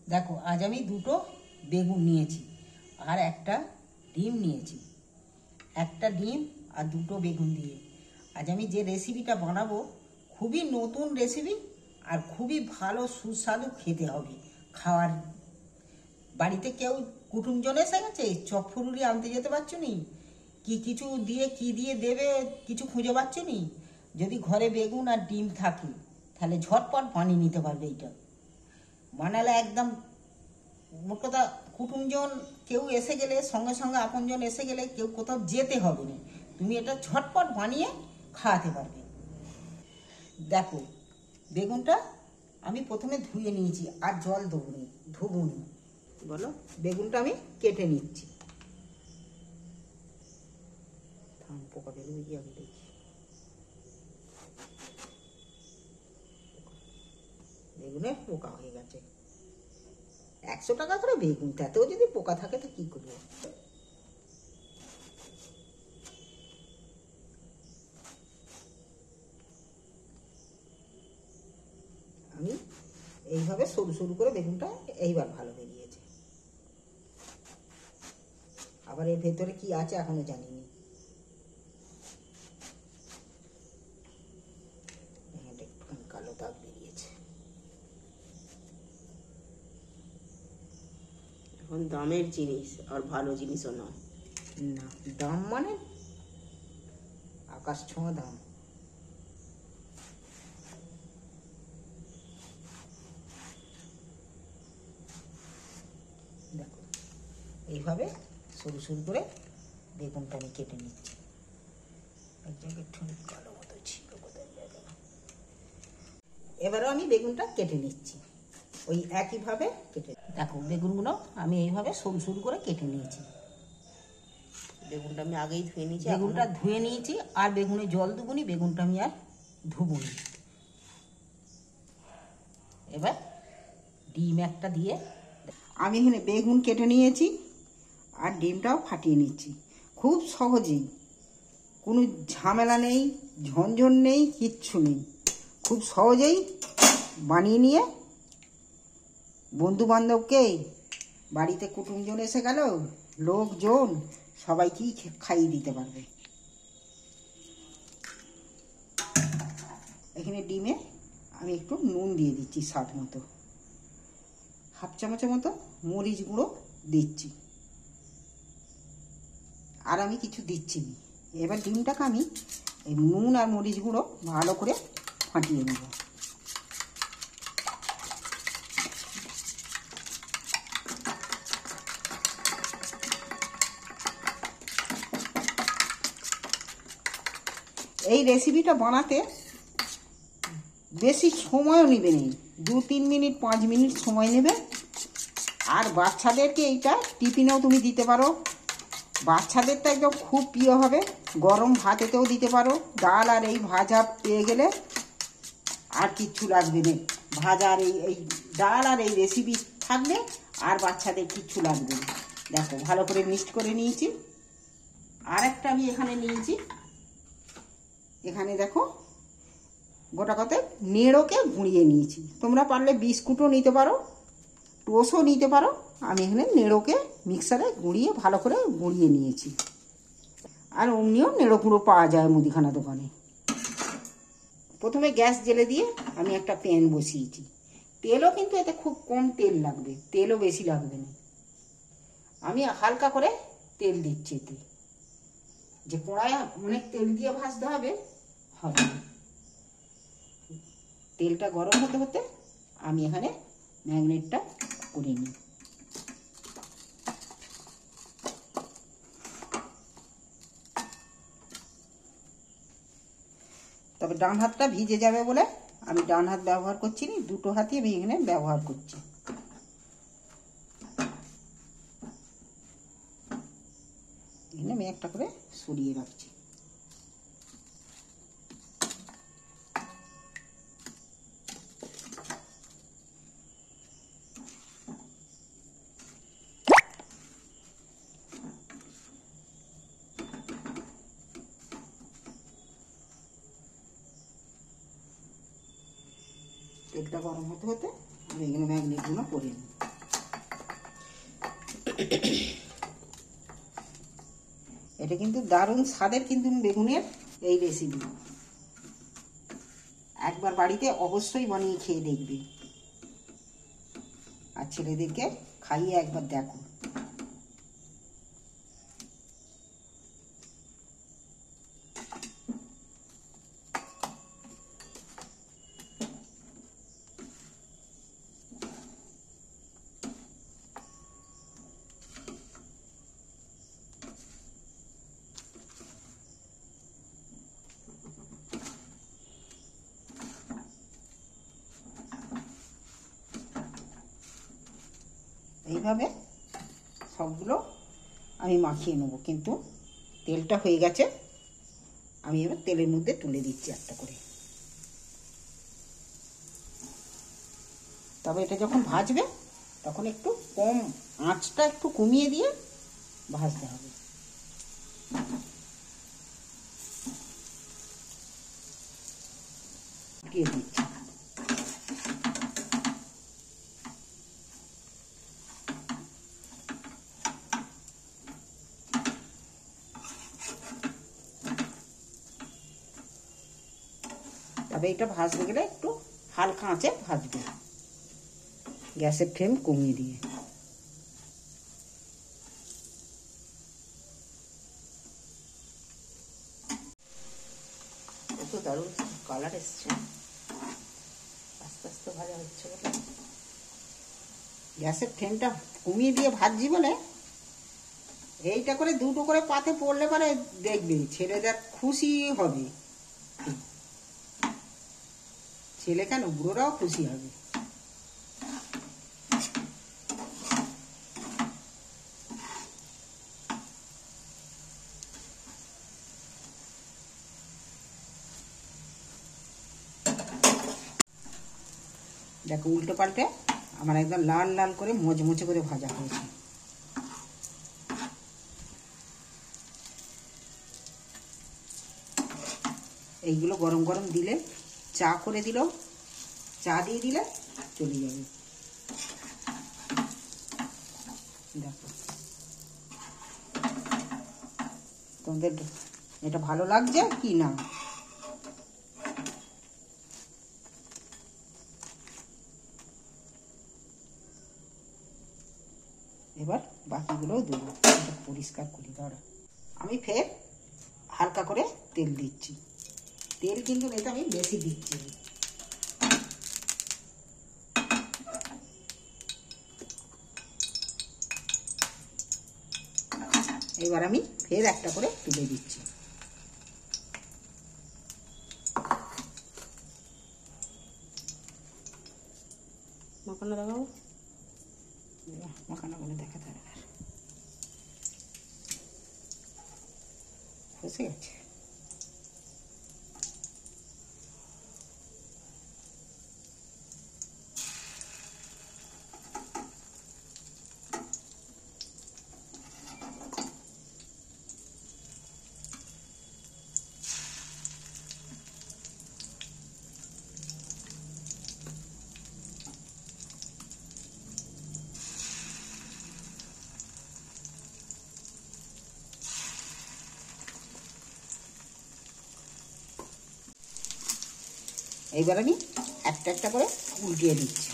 দেখো আজ আমি দুটো বেগুন নিয়েছি আর একটা ডিম নিয়েছি। একটা ডিম আর দুটো বেগুন দিয়ে আজ আমি যে রেসিপিটা বানাবো খুবই নতুন রেসিপি আর খুবই ভালো সুস্বাদু খেতে হবে। খাওয়ার বাড়িতে কেউ কুটুমজন এসে গেছে, চপ ফুলুরি আনতে যেতে পারছো নি, কি কিছু দিয়ে কি দিয়ে দেবে কিছু খুঁজে পাচ্ছ নি। যদি ঘরে বেগুন আর ডিম থাকে তাহলে ঝটপট বানিয়ে নিতে পারবে। এইটা বানালে একদম মোট কথা কুটুমজন কেউ এসে গেলে, সঙ্গে সঙ্গে আপনজন এসে গেলে কেউ কোথাও যেতে হবে না, তুমি এটা ঝটপট বানিয়ে খাওয়াতে পারবে। দেখো বেগুনটা আমি প্রথমে ধুয়ে নিয়েছি আর জল দেবো নি, ধুবো নি। বলো, বেগুনটা আমি কেটে নিচ্ছি। পোকা বেরোবে কি আমি দেখি। বেগুনে পোকা হয়ে গেছে। 100 টাকা করে বেগুন, তাতেও যদি পোকা থাকে তো কি করবো। আমি এইভাবে সরু সরু করে বেগুনটা এইবার ভালো বেরিয়েছে। আবার এর ভেতরে কি আছে এখনো জানিনি। একটুখানি কালো দাগ বেরিয়েছে। এখন দামের জিনিস আর ভালো জিনিসও নয়। না, দাম মানে আকাশ ছোঁয়া দাম। দেখো এইভাবে সরু সরু করে বেগুনটা আমি কেটে নিচ্ছি। এক জায়গায় একটু কালো মতো ছিল, কোথায় গেল। এবারও আমি বেগুনটা কেটে নিচ্ছি ওই একইভাবে কেটে। দেখো বেগুনগুলো আমি এইভাবে সরু সরু করে কেটে নিয়েছি। বেগুনটা আমি আগেই ধুয়ে নিয়েছি। বেগুনটা ধুয়ে নিয়েছি আর বেগুনে জল দেবনি, বেগুনটা আমি আর ধুবনি। এবার ডিম একটা দিয়ে আমি এখানে বেগুন কেটে নিয়েছি আর ডিমটাও ফাটিয়ে নিচ্ছি। খুব সহজেই, কোনো ঝামেলা নেই, ঝনঝন নেই, কিচ্ছু নেই। খুব সহজেই বানিয়ে নিয়ে বন্ধু বান্ধবকে, বাড়িতে কুটুমজন এসে গেল, লোকজন সবাইকেই খাইয়ে দিতে পারবে। এখানে ডিমে আমি একটু নুন দিয়ে দিচ্ছি স্বাদ মতো, 1/2 চামচের মতো মরিচ গুঁড়ো দিচ্ছি, আর আমি কিছু দিচ্ছি না। এবার ডিমটাকে আমি এই নুন আর মরিচ গুঁড়ো ভালো করে ফাটিয়ে নেব। এই রেসিপিটা বানাতে বেশি সময়ও নেবে নেই, 2-3 মিনিট 5 মিনিট সময় নেবে। আর বাচ্চাদেরকে এইটা টিফিনেও তুমি দিতে পারো। বাচ্চাদেরটা একদম খুব প্রিয় হবে। গরম ভাতেতেও দিতে পারো। ডাল আর এই ভাজা পেয়ে গেলে আর কিচ্ছু লাগবে না। ভাজা আর এই ডাল আর এই রেসিপি থাকলে আর বাচ্চাদের কিচ্ছু লাগবে না। দেখো ভালো করে মিক্সড করে নিয়েছি। আর একটা আমি এখানে নিয়েছি, এখানে দেখো গোটা কতে নেড়োকে গুঁড়িয়ে নিয়েছি। তোমরা পারলে বিস্কুটও নিতে পারো, টোস্টও নিতে পারো। আমি এখানে নেড়োকে মিক্সারে গুঁড়িয়ে ভালো করে গুঁড়িয়ে নিয়েছি। আর অমনিও নেড়ো গুঁড়ো পাওয়া যায় মুদিখানা দোকানে। প্রথমে গ্যাস জ্বেলে দিয়ে আমি একটা প্যান বসিয়েছি। তেলও কিন্তু এতে খুব কম তেল লাগবে, তেলও বেশি লাগবে না। আমি হালকা করে তেল দিচ্ছি এতে, যে কড়াই অনেক তেল দিয়ে ভাজতে হবে হবে না। তেলটা গরম হতে হতে আমি এখানে ম্যাগনেটটা করে নিই। তবে ডান হাতটা ভিজে যাবে বলে আমি ডান হাত ব্যবহার করছি না, দুটো হাতই আমি এখানে ব্যবহার করছি। এখানে আমি একটা করে সরিয়ে রাখছি। তেলটা গরম হতে হতে আমি এখানে ম্যাগনেটগুলো করে নিই। এটা কিন্তু দারুণ স্বাদের কিন্তু বেগুনের এই রেসিপি। একবার বাড়িতে অবশ্যই বানিয়ে খেয়ে দেখবে, আর ছেলেদেরকে খাইয়ে একবার দেখো। এইভাবে সবগুলো আমি মাখিয়ে নেব, কিন্তু তেলটা হয়ে গেছে, আমি এবার তেলের মধ্যে তুলে দিচ্ছি একটা করে। তবে এটা যখন ভাজবে তখন একটু কম আঁচটা একটু কমিয়ে দিয়ে ভাজতে হবে। দিয়ে দিচ্ছি। তবে এটা ভাজতে গেলে একটু হালকা আঁচে ভাজবে, গ্যাসের ফ্লেম কমিয়ে দিয়ে। কত দারুণ কালার এসছে, আস্তে আস্তে ভাজা হচ্ছে বলে। গ্যাসের ফ্লেমটা কমিয়ে দিয়ে ভাজছি বলে এইটা করে দুটো করে পাতে পড়লে পরে দেখবে ছেলেদের খুশি হবে। ছেলে কেন, বুড়োরাও খুশি হবে। দেখো উল্টো পাল্টে আমার একদম লাল লাল করে মচমচে করে ভাজা হয়েছে। এইগুলো গরম গরম দিলে, চা করে দিল, চা দিয়ে দিলে চলে যাবে। দেখো তোমাদের এটা ভালো লাগছে কি না। এবার বাকিগুলোও দেবো, পরিষ্কার করি। দাঁড়া, আমি ফের হালকা করে তেল দিচ্ছি। তেল কিন্তু এটা আমি বেশি দিচ্ছি। এবার আমি ফের একটা করে তুলে দিচ্ছি। মাখানো দেখাবো, মাখানো বলে দেখাতে হবে, ফসে গেছে। এইবার আমি একটা একটা করে উল্টিয়ে দিচ্ছি।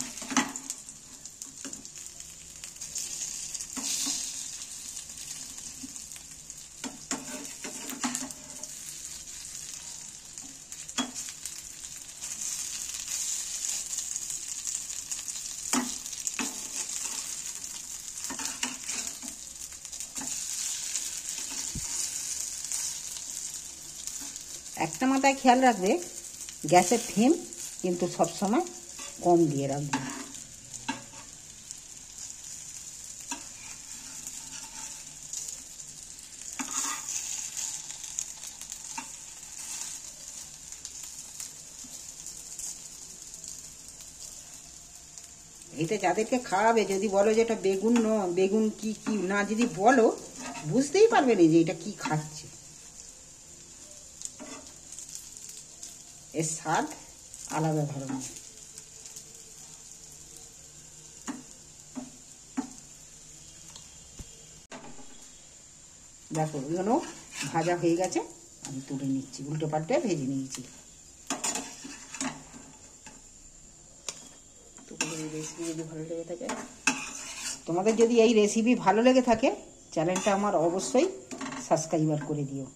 একটা মাথায় খেয়াল রাখবে, গ্যাসের ফ্লেম কিন্তু সবসময় কম দিয়ে রাখবে। এটা যাদেরকে খাওয়াবে যদি বলো যে এটা বেগুন বেগুন কি কি না, যদি বলো বুঝতেই পারবে না যে এটা কি খাচ্ছে। এর স্বাদ আলাদা ধরনের। দেখো এগুলো ভাজা হয়ে গেছে, আমি তুলে নিচ্ছি, উল্টো পাল্টে ভেজে নিয়েছি। তোমাদের এই রেসিপি যদি ভালো লেগে থাকে, তোমাদের যদি এই রেসিপি ভালো লেগে থাকে, চ্যানেলটা আমার অবশ্যই সাবস্ক্রাইবার করে দিও,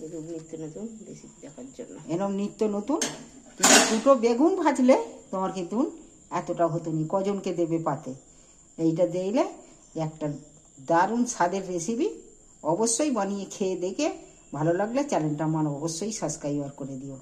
এরকম নিত্য নতুন রেসিপি দেখার জন্য। এরকম নিত্য নতুন। কিন্তু দুটো বেগুন ভাজলে তোমার কিন্তু এতটা হতো নি, কজনকে দেবে পাতে। এইটা দিলে একটা দারুণ স্বাদের রেসিপি, অবশ্যই বানিয়ে খেয়ে দেখে ভালো লাগলে চ্যানেলটা আমার অবশ্যই সাবস্ক্রাইবার করে দিও।